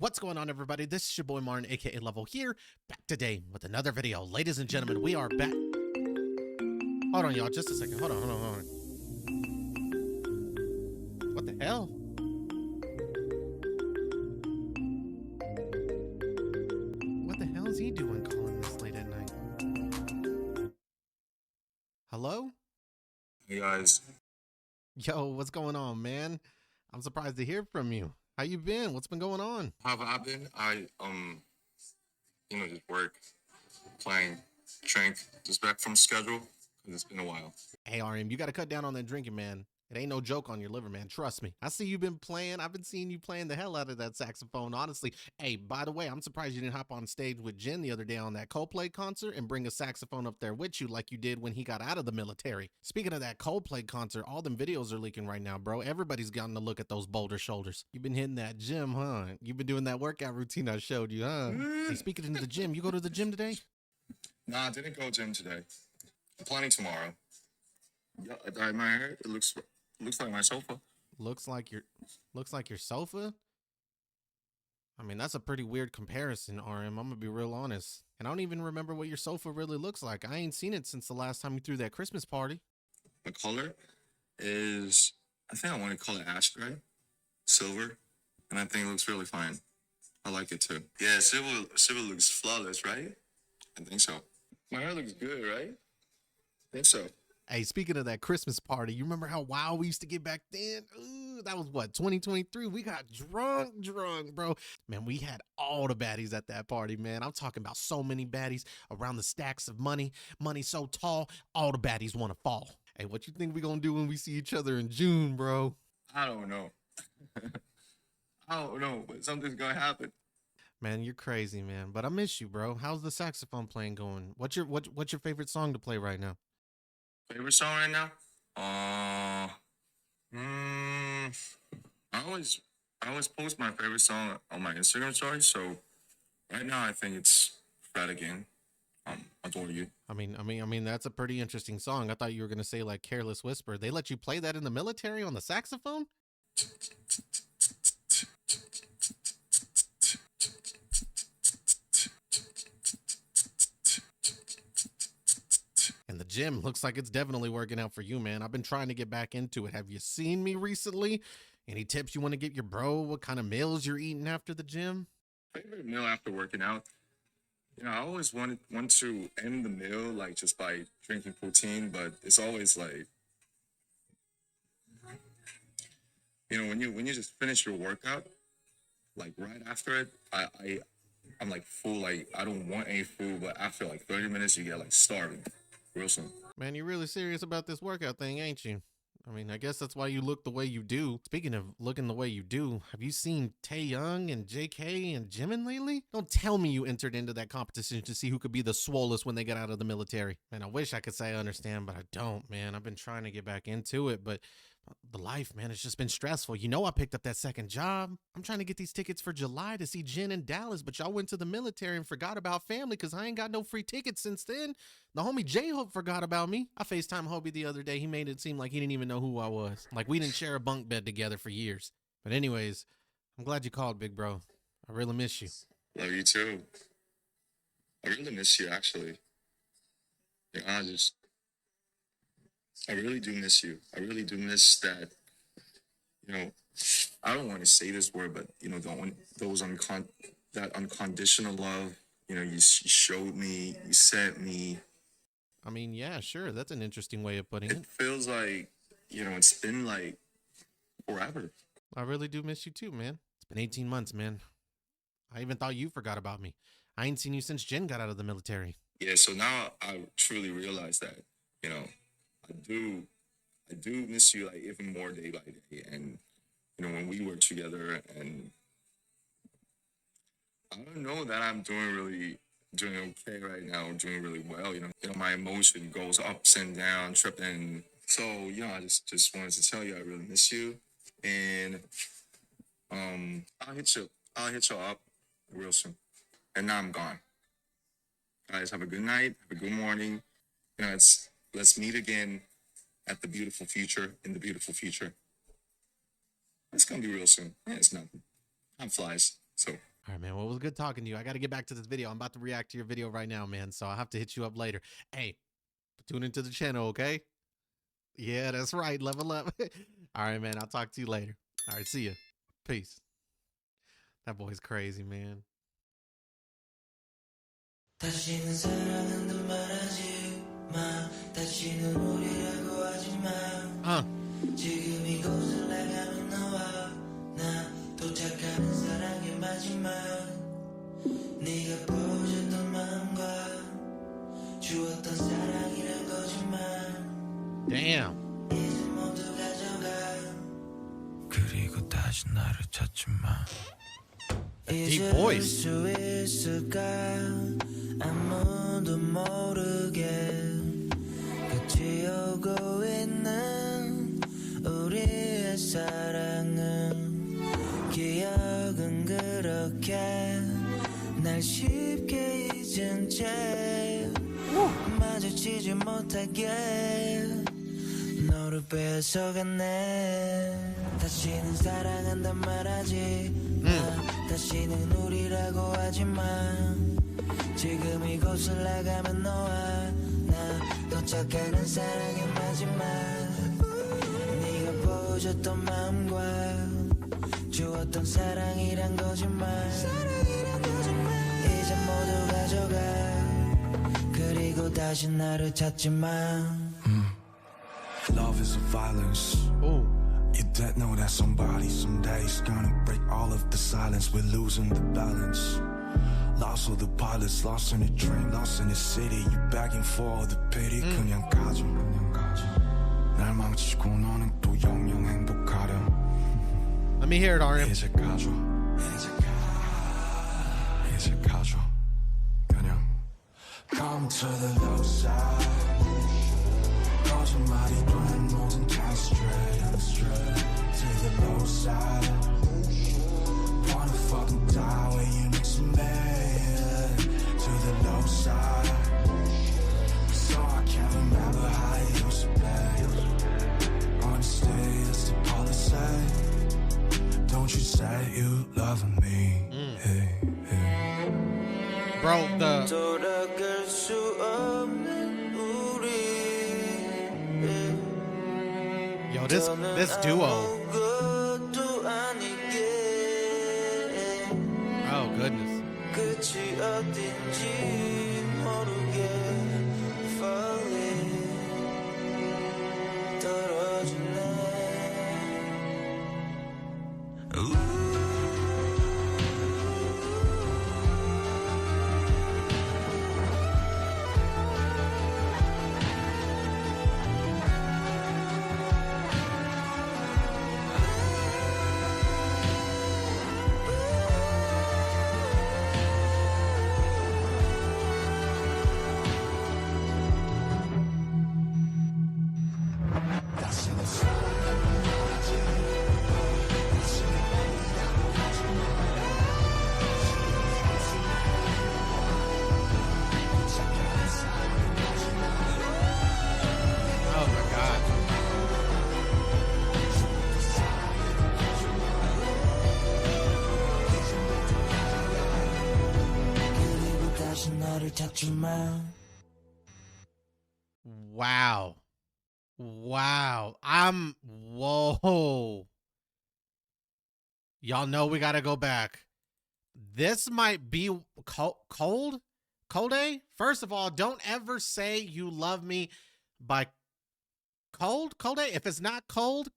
What's going on, everybody? This is your boy Martin, aka Level, here, back today with another video. Ladies and gentlemen, we are back. Hold on, y'all, just a second. Hold on. What the hell? What the hell is he doing calling this late at night? Hello? Hey guys. Yo, what's going on, man? I'm surprised to hear from you. How you been? What's been going on? How have I been? Just work, playing, drink, just back from schedule, because it's been a while. Hey, RM, you got to cut down on that drinking, man. It ain't no joke on your liver, man. Trust me. I see you've been playing. I've been seeing you playing the hell out of that saxophone, honestly. Hey, by the way, I'm surprised you didn't hop on stage with Jen the other day on that Coldplay concert and bring a saxophone up there with you like you did when he got out of the military. Speaking of that Coldplay concert, all them videos are leaking right now, bro. Everybody's gotten to look at those boulder shoulders. You've been hitting that gym, huh? You've been doing that workout routine I showed you, huh? Hey, speaking of the gym, you go to the gym today? Nah, I didn't go gym today. I'm planning tomorrow. Yeah, I dyed my hair. It looks like my sofa. Looks like your sofa? I mean, that's a pretty weird comparison, RM. I'm gonna be real honest. And I don't even remember what your sofa really looks like. I ain't seen it since the last time you threw that Christmas party. The color is, I think I want to call it ash gray, silver, and I think it looks really fine. I like it too. Yeah, silver looks flawless, right? I think so. My hair looks good, right? I think so. Hey, speaking of that Christmas party, you remember how wild we used to get back then? Ooh, that was what, 2023? We got drunk, bro. Man, we had all the baddies at that party, man. I'm talking about so many baddies around the stacks of money so tall, all the baddies want to fall. Hey, what you think we gonna do when we see each other in June, bro? I don't know. I don't know, but something's gonna happen. Man, you're crazy, man. But I miss you, bro. How's the saxophone playing going? What's your favorite song to play right now? Favorite song right now? I always post my favorite song on my Instagram story. So right now I think it's Fred again. Adore You. I mean, that's a pretty interesting song. I thought you were gonna say like Careless Whisper. They let you play that in the military on the saxophone? And the gym looks like it's definitely working out for you, man. I've been trying to get back into it. Have you seen me recently? Any tips you want to give your bro? What kind of meals you're eating after the gym? Favorite meal after working out? I always want to end the meal like just by drinking protein, but it's always like, when you just finish your workout, like right after it, I'm like full, like I don't want any food, but after like 30 minutes you get like starving real soon. Man, you're really serious about this workout thing, ain't you? I mean, I guess that's why you look the way you do. Speaking of looking the way you do, have you seen Taeyoung and JK and Jimin lately? Don't tell me you entered into that competition to see who could be the swollest when they get out of the military. Man, I wish I could say I understand, but I don't, man. I've been trying to get back into it, but the life, man, it's just been stressful. You know, I picked up that second job. I'm trying to get these tickets for July to see Jen in Dallas, but y'all went to the military and forgot about family because I ain't got no free tickets since then. The homie J-Hope forgot about me. I FaceTime Hobie the other day. He made it seem like he didn't even know who I was. Like we didn't share a bunk bed together for years. But anyways, I'm glad you called, big bro. I really miss you. Love you too. I really miss you, actually. I really do miss you. I really do miss that, I don't want to say this word, but, that unconditional love, you showed me, you sent me. I mean, yeah, sure. That's an interesting way of putting it. It feels like, it's been like forever. I really do miss you too, man. It's been 18 months, man. I even thought you forgot about me. I ain't seen you since Jen got out of the military. Yeah, so now I truly realize that, I do miss you like even more day by day. And, when we were together, and I don't know that I'm doing okay right now, doing really well. My emotion goes ups and down, tripping. So, I just wanted to tell you I really miss you. And I'll hit you up real soon. And now I'm gone. Guys, have a good night, have a good morning. Let's meet again at the beautiful future, in the beautiful future. It's gonna be real soon. Yeah, it's nothing. Time flies. So All right, man. Well, it was good talking to you. I got to get back to this video. I'm about to react to your video right now, man. So I'll have to hit you up later. Hey, tune into the channel, okay? Yeah, that's right. Level up. All right, man. I'll talk to you later. All right, see ya. Peace. That boy's crazy, man. 다시는 사랑한다 말하지 마. 다시는 우리라고 하지 마. 지금 이곳을 나가면 너와 나 도착하는 사랑의 마지막. 네가 보여줬던 마음과 주었던 사랑이란 거짓말. Damn. 이제 모두 가져가. 그리고 다시 나를 찾지 마. Deep voice. 아무도 모르게 끝이 오고 있는 우리의 사랑은 기억은 그렇게 날 쉽게 잊은 채 마주치지 못하게 너를 뺏어갔네. 다시는 사랑한단 말하지 마. 다시는 우리라고 하지 마. 지금 이곳을 나가면 너와 나 도착하는 사랑의 마지막. 네가 보여줬던 마음과 주었던 사랑이란 거짓말. 이제 모두 가져가. 그리고 다시 나를 찾지 마. Love is a violence. Ooh. You don't know that somebody someday is gonna break all of the silence. We're losing the balance. Lost all the pilots, lost in the dream, lost in the city. You begging for the pity. 그냥 가져, 그냥 가져. 날 망치고 너는 또 영영 행복하렴. Let me hear it, RM. 이제 가져, 이제 가져. 그냥 come to the low side. 거짓말이 된 모든 time straight to the low side. Wanna fucking die when you next to me. To the low side. So I can't remember how it used to be. Honesty is the policy. Don't you say you love me. Hey, hey. Bro, the 돌아갈 수 없는 우리. yo, this duo. Oh goodness. 끝이 어딘지 모르게 falling 떨어지네. Oh my God. 그리고 다시 나를 찾지 마. Wow. Wow. Whoa. Y'all know we gotta go back. This might be Colde? First of all, don't ever say you love me by Colde? If it's not Colde,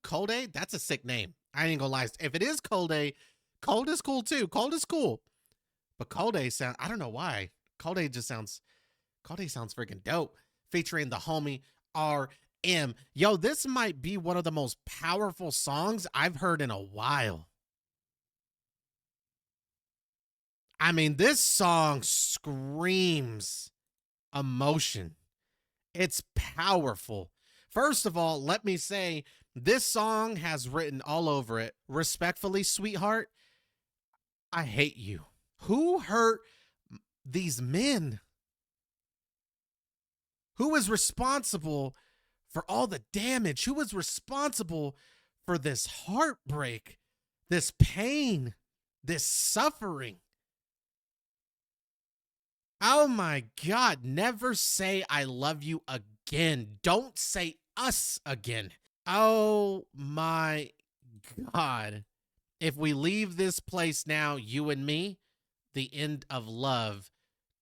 that's a sick name. I ain't gonna lie. If it is Colde, Colde is cool too. Colde is cool. But Colde sound, I don't know why. Colde sounds freaking dope. Featuring the homie RM. Yo, this might be one of the most powerful songs I've heard in a while. I mean, this song screams emotion. It's powerful. First of all, let me say, this song has written all over it, respectfully, sweetheart, I hate you. Who hurt these men? Who is responsible for all the damage? Who is responsible for this heartbreak, this pain, this suffering? Oh my God. Never say I love you again. Don't say us again. Oh my God. If we leave this place now, you and me, the end of love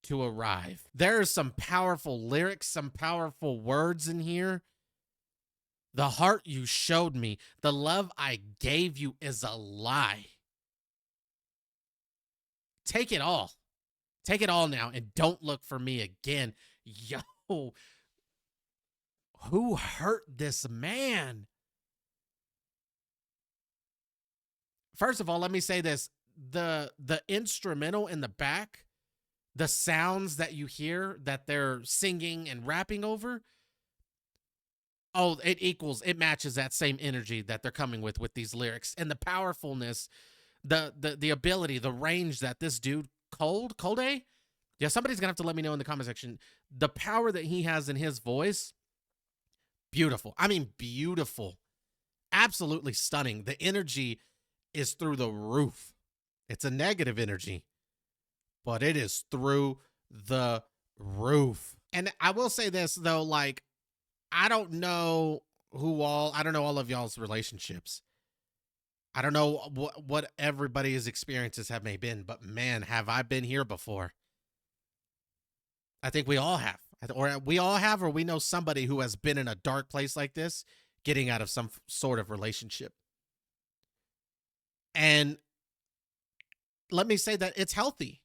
to arrive. There are some powerful lyrics, some powerful words in here. The heart you showed me, the love I gave you is a lie. Take it all. Take it all now and don't look for me again. Yo, who hurt this man? First of all, let me say this. The instrumental in the back, the sounds that you hear that they're singing and rapping over, oh, it matches that same energy that they're coming with these lyrics. And the powerfulness, the ability, the range that this dude Colde, yeah, somebody's gonna have to let me know in the comment section. The power that he has in his voice, beautiful. I mean, beautiful. Absolutely stunning. The energy is through the roof. It's a negative energy, but it is through the roof. And I will say this though, like, I don't know I don't know all of y'all's relationships. I don't know what everybody's experiences have may been, but man, have I been here before. I think we all have. Or we all have, or we know somebody who has been in a dark place like this, getting out of some sort of relationship. And let me say that it's healthy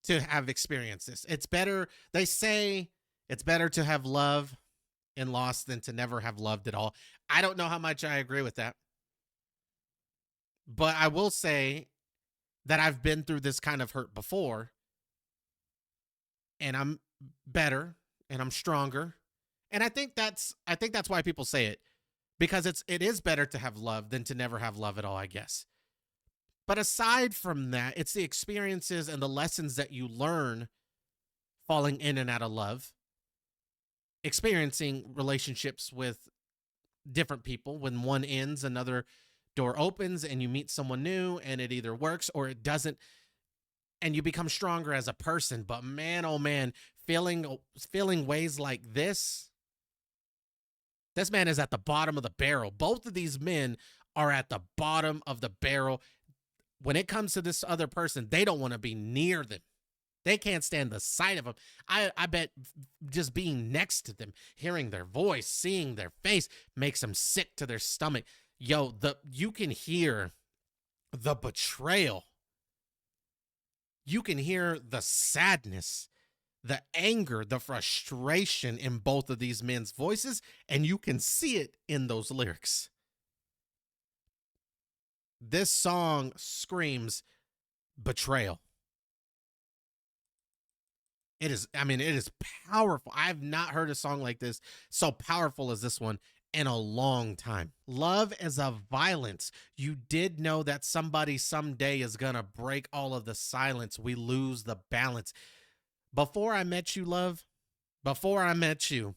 to have experienced this. It's better, they say it's better to have love and lost than to never have loved at all. I don't know how much I agree with that. But I will say that I've been through this kind of hurt before, and I'm better and I'm stronger. And I think that's why people say it, because it is better to have love than to never have love at all, I guess. But aside from that, it's the experiences and the lessons that you learn falling in and out of love, experiencing relationships with different people. When one ends, another door opens and you meet someone new, and it either works or it doesn't, and you become stronger as a person. But man, oh man, feeling ways like this man is at the bottom of the barrel. Both of these men are at the bottom of the barrel. When it comes to this other person, they don't want to be near them. They can't stand the sight of them. I bet just being next to them, hearing their voice, seeing their face makes them sick to their stomach. Yo, you can hear the betrayal. You can hear the sadness, the anger, the frustration in both of these men's voices, and you can see it in those lyrics. This song screams betrayal. It is powerful. I have not heard a song like this, so powerful as this one, in a long time. Love is a violence. You did know that somebody someday is gonna break all of the silence. We lose the balance. Before I met you, love, before I met you,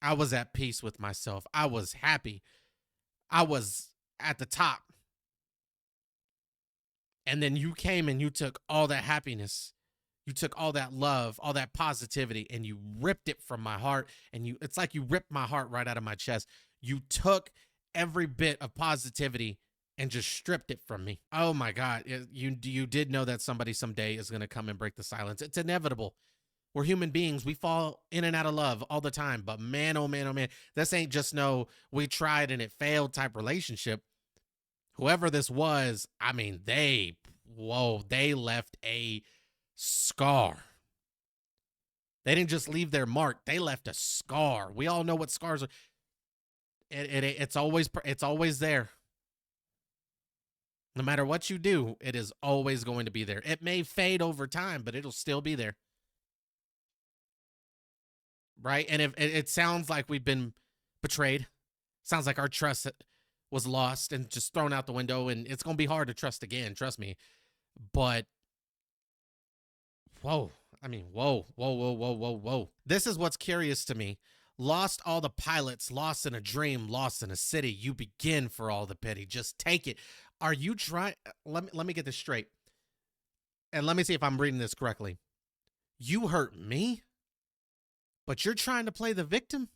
I was at peace with myself. I was happy. I was at the top. And then you came and you took all that happiness, you took all that love, all that positivity, and you ripped it from my heart. And it's like you ripped my heart right out of my chest. You took every bit of positivity and just stripped it from me. Oh my God. You did know that somebody someday is going to come and break the silence. It's inevitable. We're human beings. We fall in and out of love all the time. But man, oh man, oh man, this ain't just no, we tried and it failed type relationship. Whoever this was, I mean, they left a scar. They didn't just leave their mark. They left a scar. We all know what scars are. It's always there. No matter what you do, it is always going to be there. It may fade over time, but it'll still be there. Right? And if it sounds like we've been betrayed, sounds like our trust was lost and just thrown out the window, and it's going to be hard to trust again, trust me. But whoa. This is what's curious to me. Lost all the pilots, lost in a dream, lost in a city. You begin for all the pity. Just take it. Are you trying? Let me get this straight. And let me see if I'm reading this correctly. You hurt me, but you're trying to play the victim?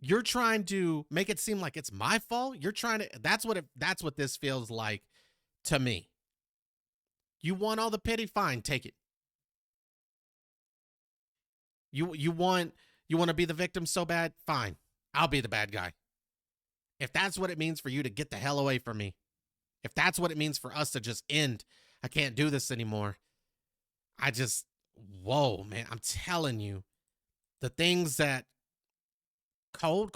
You're trying to make it seem like it's my fault? You're trying to that's what this feels like to me. You want all the pity? Fine, take it. You want to be the victim so bad? Fine. I'll be the bad guy. If that's what it means for you to get the hell away from me, if that's what it means for us to just end, I can't do this anymore. Whoa, man, I'm telling you, the things that Colde,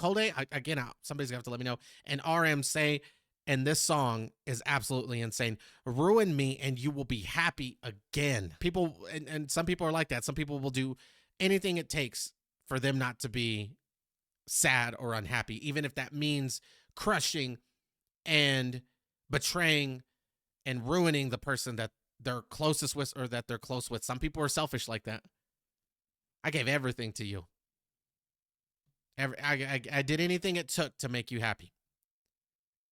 again, somebody's gonna have to let me know, and RM say, and this song is absolutely insane. Ruin me and you will be happy again. People, and some people are like that. Some people will do anything it takes for them not to be sad or unhappy, even if that means crushing and betraying and ruining the person that they're closest with or that they're close with. Some people are selfish like that. I gave everything to you. I did anything it took to make you happy.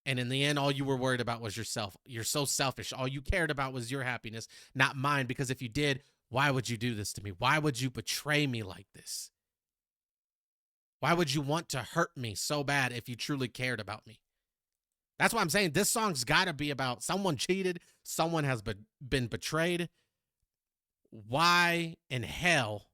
And in the end, all you were worried about was yourself. You're so selfish. All you cared about was your happiness, not mine. Because if you did, why would you do this to me? Why would you betray me like this? Why would you want to hurt me so bad if you truly cared about me? That's why I'm saying this song's got to be about someone cheated, someone has been betrayed. Why in hell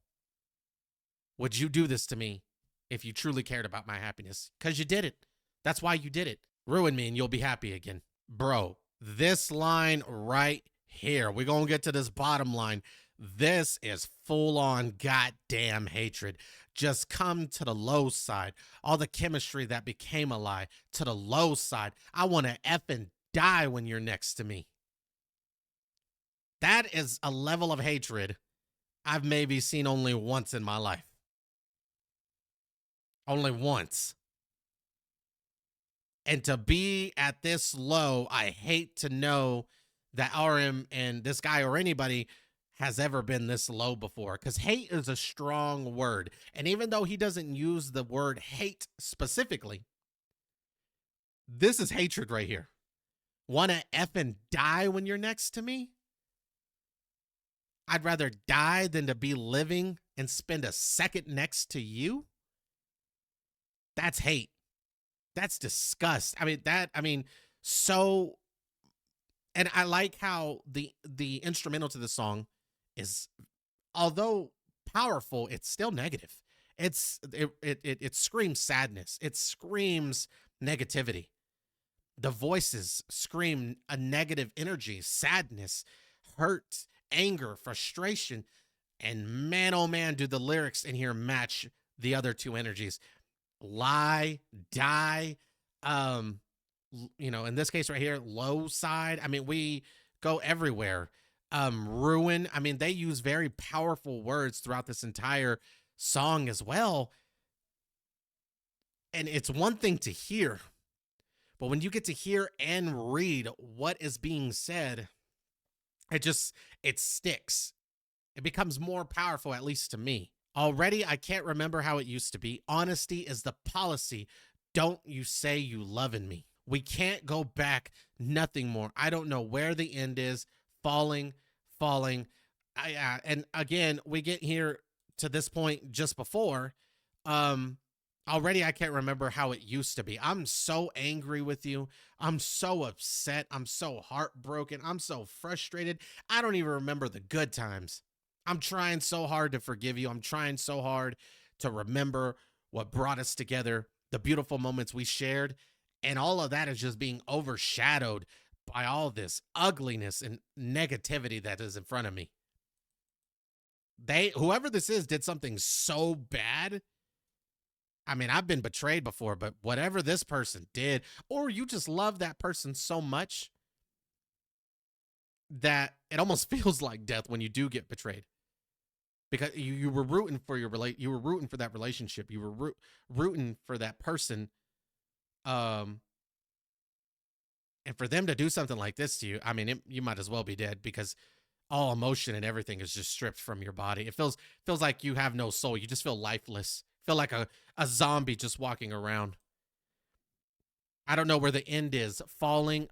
would you do this to me if you truly cared about my happiness? Because you did it. That's why you did it. Ruin me and you'll be happy again. Bro, this line right here, we're going to get to this bottom line. This is full-on goddamn hatred. Just come to the low side. All the chemistry that became a lie to the low side. I want to effing die when you're next to me. That is a level of hatred I've maybe seen only once in my life. Only once. And to be at this low, I hate to know that RM and this guy or anybody has ever been this low before, because hate is a strong word. And even though he doesn't use the word hate specifically, this is hatred right here. Want to effing die when you're next to me? I'd rather die than to be living and spend a second next to you. That's hate. That's disgust. So, and I like how the instrumental to the song is, although powerful, it's still negative. It screams sadness. It screams negativity. The voices scream a negative energy, sadness, hurt, anger, frustration. And man, oh man, do the lyrics in here match the other two energies. Lie, die, in this case right here, low side. I mean, we go everywhere. Ruin. I mean, they use very powerful words throughout this entire song as well. And it's one thing to hear, but when you get to hear and read what is being said, it sticks. It becomes more powerful, at least to me. Already, I can't remember how it used to be. Honesty is the policy. Don't you say you loving me. We can't go back. Nothing more. I don't know where the end is. Falling. And again, we get here to this point just before. Already, I can't remember how it used to be. I'm so angry with you. I'm so upset. I'm so heartbroken. I'm so frustrated. I don't even remember the good times. I'm trying so hard to forgive you. I'm trying so hard to remember what brought us together, the beautiful moments we shared. And all of that is just being overshadowed by all this ugliness and negativity that is in front of me. Whoever this is did something so bad. I mean, I've been betrayed before, but whatever this person did, or you just love that person so much that it almost feels like death when you do get betrayed. Because you were rooting for you were rooting for that relationship. You were rooting for that person. And for them to do something like this to you, I mean, you might as well be dead, because all emotion and everything is just stripped from your body. It feels like you have no soul. You just feel lifeless. Feel like a zombie just walking around. I don't know where the end is. Falling.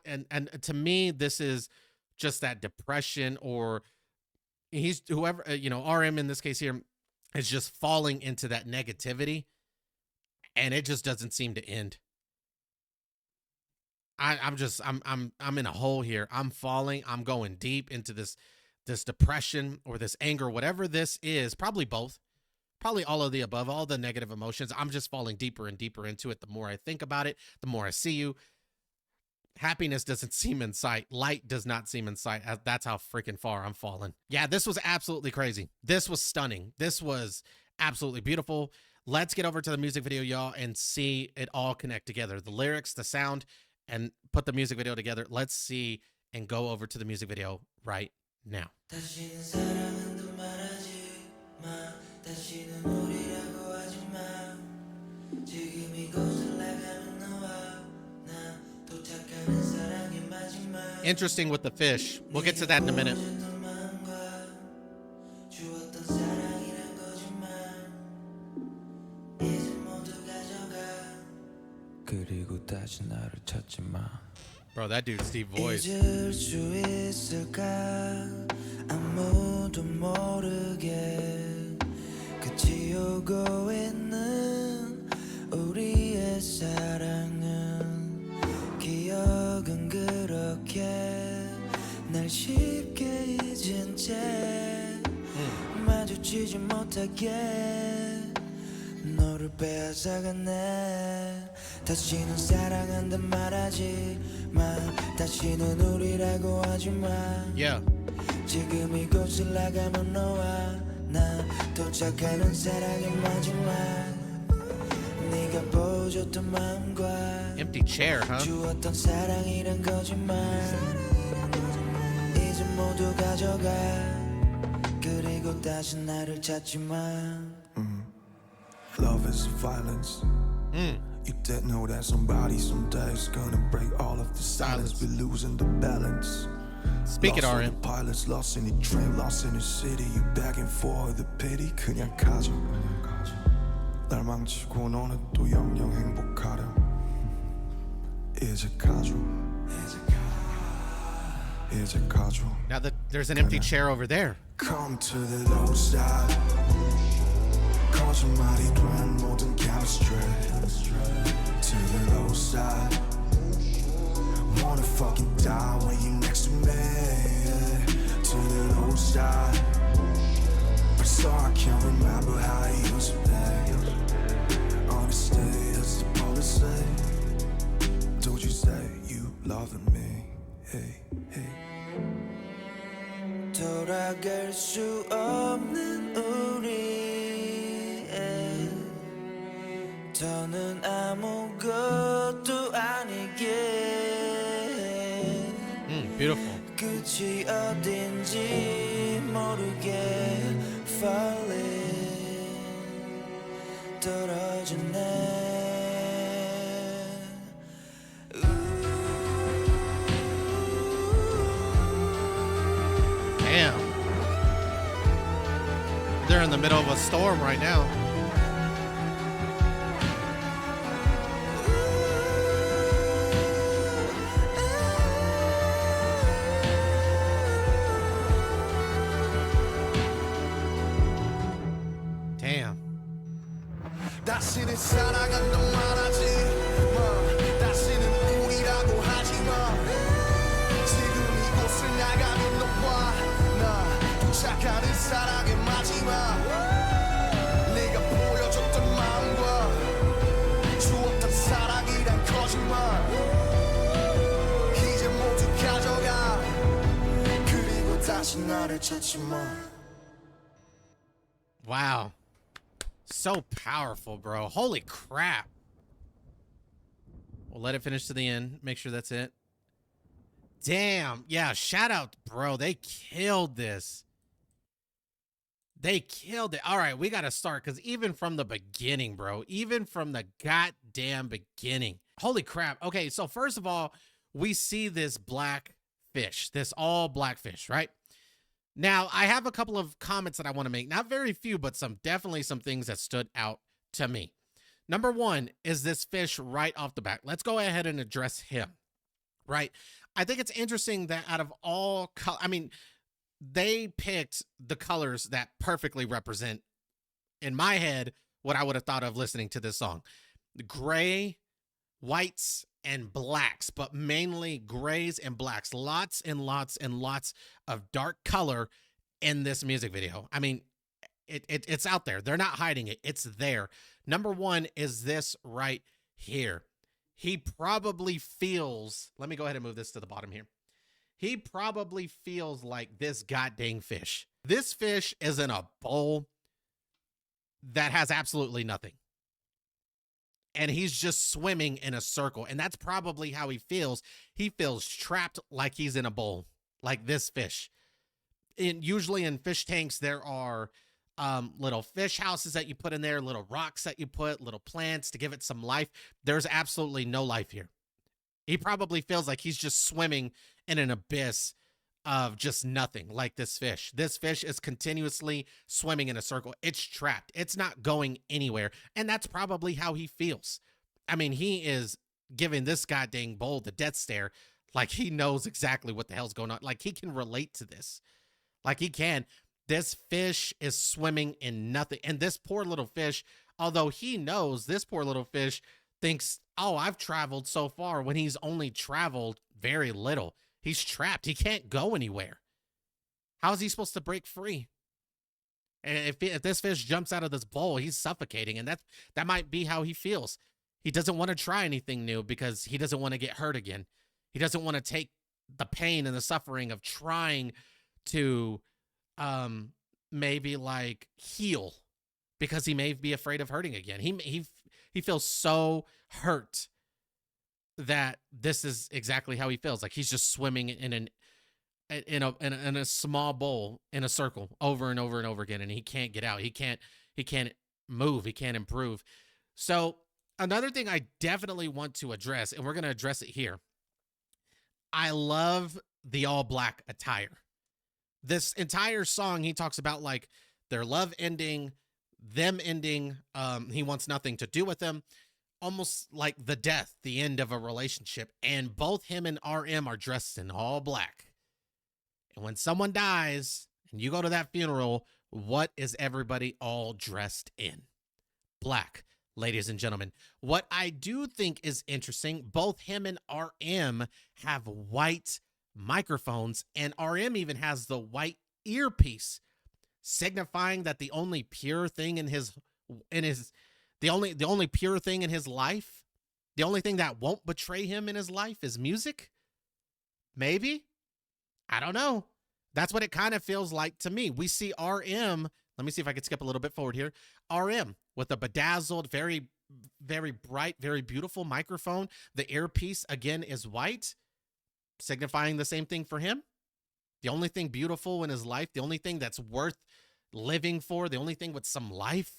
And to me, this is just that depression, or he's whoever, RM in this case here is just falling into that negativity, and it just doesn't seem to end. I'm in a hole here. I'm falling. I'm going deep into this depression or this anger, whatever this is, probably both, probably all of the above, all the negative emotions. I'm just falling deeper and deeper into it. The more I think about it, the more I see you. Happiness doesn't seem in sight. Light does not seem in sight. That's how freaking far I'm falling. Yeah, this was absolutely crazy. This was stunning. This was absolutely beautiful. Let's get over to the music video, y'all, and see it all connect together. The lyrics, the sound, and put the music video together. Let's see and go over to the music video right now. Interesting with the fish. We'll get to that in a minute. Bro, that dude's deep voice. 날 쉽게 잊은 채 마주치지 못하게 너를 빼앗아갔네. 다시는 사랑한다 말하지 마. 다시는 우리라고 하지 마. Yeah. 지금 이곳을 나가면 너와 나 도착하는 사랑의 마지막. 네가 보여줬던 마음과 Empty chair, huh? 주었던 사랑이란 거짓말 이제 모두 가져가. 그리고 다시 나를 찾지 마. Love is violence. You didn't know that somebody someday is gonna break all of the silence. We're losing the balance. Speak it, Lost in RM. the pilots, lost in the dream, lost in the city. You begging for the pity. 그냥 가져. 날 망치고 너는 또 영영 행복하렴. 이제 가져. 이제 가져. Now there's an empty chair over there. Come to the low side. 거짓말이 된 모든 chemistry. To the low side. Wanna fucking die when you next to me. To the low side. But so I can't remember how it used to be. Honesty is the policy. Don't you say you loving me? Hey, hey. 돌아갈 수 없는 우리. 더는 아무것도 아니게. Beautiful. 끝이 어딘지 모르게 falling 떨어지네. Damn. They're in the middle of a storm right now. Damn. 다시는 사랑한다 말하지 마. 다시는 우리라고 하지 마. 지금 이곳을 나가는 너와 나 도착하는 사랑의 마지막. 네가 보여줬던 마음과 주었던 사랑이란 거짓말. 이제 모두 가져가. 그리고 다시 나를 찾지 마. Wow. So powerful, bro. Holy crap. We'll let it finish to the end. Make sure that's it. Damn. Yeah, shout out, bro. They killed this. They killed it. All right, we got to start because even from the beginning, bro, even from the goddamn beginning. Holy crap. Okay, so first of all, we see this black fish, this all black fish, right? Now, I have a couple of comments that I want to make. Not very few, but definitely some things that stood out to me. Number one is this fish right off the bat. Let's go ahead and address him, right? I think it's interesting that out of all I mean, they picked the colors that perfectly represent, in my head, what I would have thought of listening to this song. Gray, whites, and blacks, but mainly grays and blacks. Lots and lots and lots of dark color in this music video. I mean, it's out there. They're not hiding it. It's there. Number one is this right here. He probably feels, let me go ahead and move this to the bottom here. He probably feels like this goddamn fish. This fish is in a bowl that has absolutely nothing. And he's just swimming in a circle. And that's probably how he feels. He feels trapped like he's in a bowl, like this fish. Usually in fish tanks, there are little fish houses that you put in there, little rocks that you put, little plants to give it some life. There's absolutely no life here. He probably feels like he's just swimming in an abyss of just nothing, like this fish. This fish is continuously swimming in a circle. It's trapped. It's not going anywhere. And that's probably how he feels. I mean, he is giving this goddamn bowl the death stare, like he knows exactly what the hell's going on. Like he can relate to this. Like he can. This fish is swimming in nothing. And this poor little fish, although he knows, this poor little fish thinks, oh, I've traveled so far, when he's only traveled very little. He's trapped. He can't go anywhere. How is he supposed to break free? And if this fish jumps out of this bowl, he's suffocating. And that might be how he feels. He doesn't want to try anything new because he doesn't want to get hurt again. He doesn't want to take the pain and the suffering of trying to maybe like heal, because he may be afraid of hurting again. He feels so hurt that this is exactly how he feels. Like he's just swimming in a small bowl in a circle over and over and over again, and he can't get out. He can't move. He can't improve. So another thing I definitely want to address, and we're going to address it here. I love the all black attire. This entire song, he talks about like their love ending, them ending. He wants nothing to do with them. Almost like the death, the end of a relationship. And both him and RM are dressed in all black. And when someone dies and you go to that funeral, what is everybody all dressed in? Black, ladies and gentlemen. What I do think is interesting, both him and RM have white microphones, and RM even has the white earpiece, signifying that the only pure thing the only pure thing in his life, the only thing that won't betray him in his life is music. Maybe, I don't know. That's what it kind of feels like to me. We see RM. Let me see if I can skip a little bit forward here. RM with a bedazzled, very, very bright, very beautiful microphone. The earpiece again is white, signifying the same thing for him. The only thing beautiful in his life, the only thing that's worth living for, the only thing with some life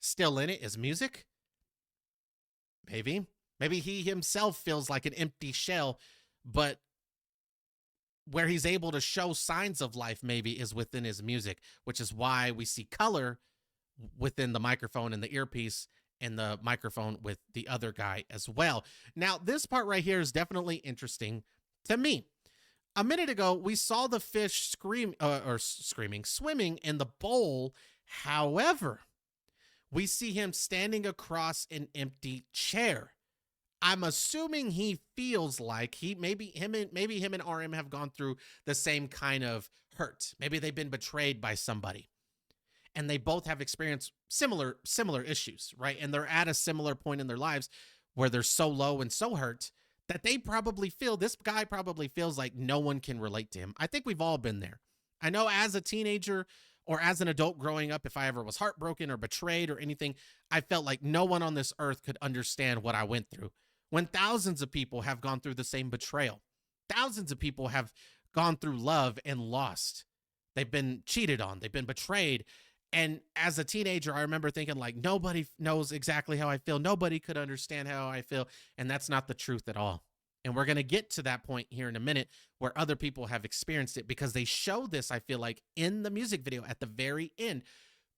still in it is music. Maybe he himself feels like an empty shell, but where he's able to show signs of life maybe is within his music, which is why we see color within the microphone and the earpiece and the microphone with the other guy as well. Now, this part right here is definitely interesting to me. A minute ago, we saw the fish swimming in the bowl. However, we see him standing across an empty chair. I'm assuming he feels like maybe him and RM have gone through the same kind of hurt. Maybe they've been betrayed by somebody, and they both have experienced similar issues, right? And they're at a similar point in their lives where they're so low and so hurt that this guy probably feels like no one can relate to him. I think we've all been there. I know as a teenager or as an adult growing up, if I ever was heartbroken or betrayed or anything, I felt like no one on this earth could understand what I went through. When thousands of people have gone through the same betrayal, thousands of people have gone through love and lost. They've been cheated on. They've been betrayed. And as a teenager, I remember thinking like, nobody knows exactly how I feel. Nobody could understand how I feel. And that's not the truth at all. And we're going to get to that point here in a minute where other people have experienced it, because they show this, I feel like, in the music video at the very end.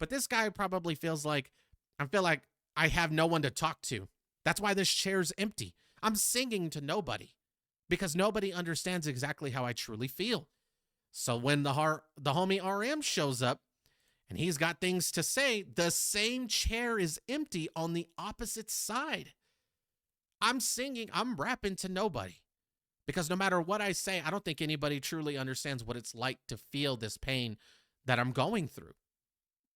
But this guy probably feels like, I feel like I have no one to talk to. That's why this chair's empty. I'm singing to nobody because nobody understands exactly how I truly feel. So when the homie RM shows up and he's got things to say, the same chair is empty on the opposite side. I'm singing, I'm rapping to nobody. Because no matter what I say, I don't think anybody truly understands what it's like to feel this pain that I'm going through,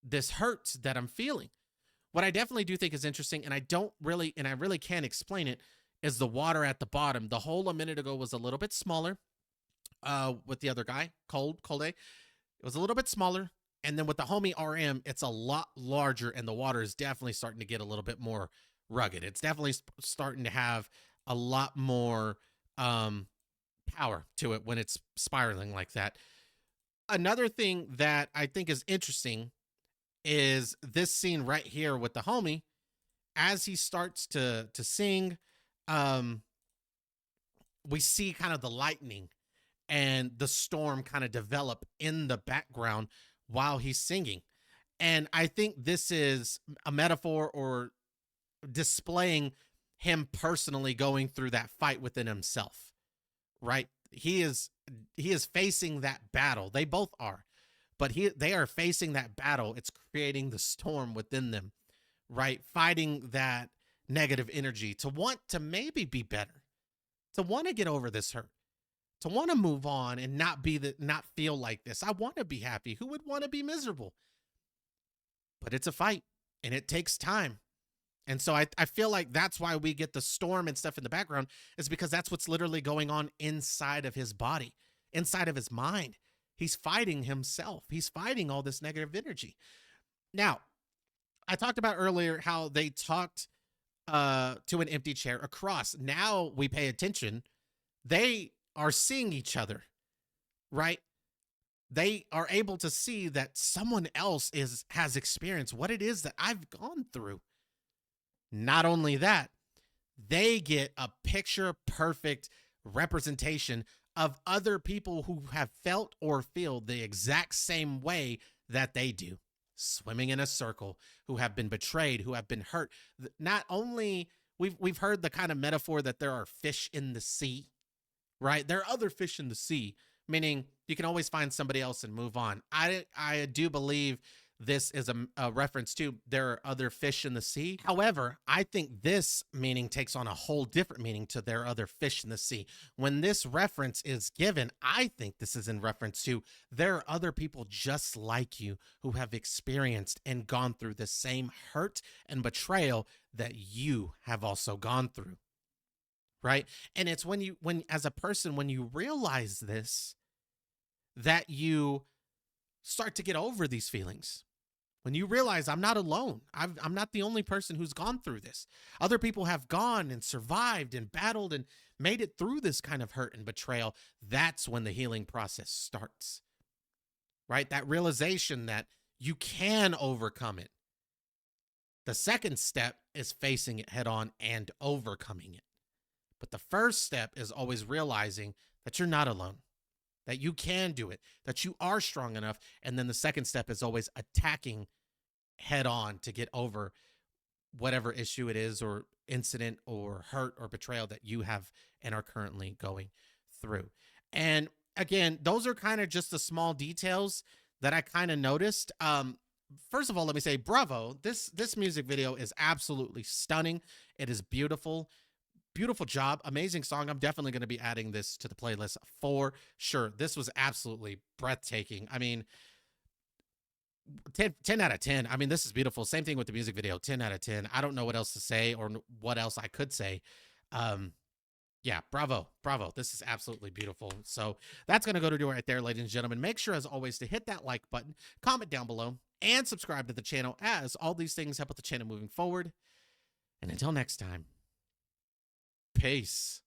this hurt that I'm feeling. What I definitely do think is interesting, and I really can't explain it, is the water at the bottom. The hole a minute ago was a little bit smaller with the other guy, Colde. It was a little bit smaller. And then with the homie RM, it's a lot larger, and the water is definitely starting to get a little bit more rugged. It's definitely starting to have a lot more power to it when it's spiraling like that. Another thing that I think is interesting is this scene right here with the homie. As he starts to sing, we see kind of the lightning and the storm kind of develop in the background while he's singing. And I think this is a metaphor or displaying him personally going through that fight within himself, right? He is facing that battle. They both are, but they are facing that battle. It's creating the storm within them, right? Fighting that negative energy to want to maybe be better, to want to get over this hurt, to want to move on and not feel like this. I want to be happy. Who would want to be miserable? But it's a fight and it takes time. And so I feel like that's why we get the storm and stuff in the background, is because that's what's literally going on inside of his body, inside of his mind. He's fighting himself. He's fighting all this negative energy. Now, I talked about earlier how they talked to an empty chair across. Now we pay attention. They are seeing each other, right? They are able to see that someone else has experienced what it is that I've gone through. Not only that, they get a picture perfect representation of other people who have felt or feel the exact same way that they do, swimming in a circle, who have been betrayed, who have been hurt. Not only we've heard the kind of metaphor that there are fish in the sea, right? There are other fish in the sea, meaning you can always find somebody else and move on. I do believe this is a reference to there are other fish in the sea. However, I think this meaning takes on a whole different meaning to there are other fish in the sea. When this reference is given, I think this is in reference to there are other people just like you who have experienced and gone through the same hurt and betrayal that you have also gone through. Right? And it's when as a person, when you realize this, that you start to get over these feelings. When you realize I'm not alone, I'm not the only person who's gone through this. Other people have gone and survived and battled and made it through this kind of hurt and betrayal. That's when the healing process starts, right? That realization that you can overcome it. The second step is facing it head on and overcoming it. But the first step is always realizing that you're not alone, that you can do it, that you are strong enough. And then the second step is always attacking head on to get over whatever issue it is or incident or hurt or betrayal that you have and are currently going through. And again, those are kind of just the small details that I kind of noticed. First of all, let me say bravo. This music video is absolutely stunning. It is beautiful. Beautiful job. Amazing song. I'm definitely going to be adding this to the playlist for sure. This was absolutely breathtaking. I mean, 10 out of 10. I mean, this is beautiful. Same thing with the music video. 10 out of 10. I don't know what else to say or what else I could say. Yeah, bravo. This is absolutely beautiful. So that's going to go to do right there, ladies and gentlemen. Make sure, as always, to hit that like button, comment down below, and subscribe to the channel, as all these things help with the channel moving forward. And until next time, peace.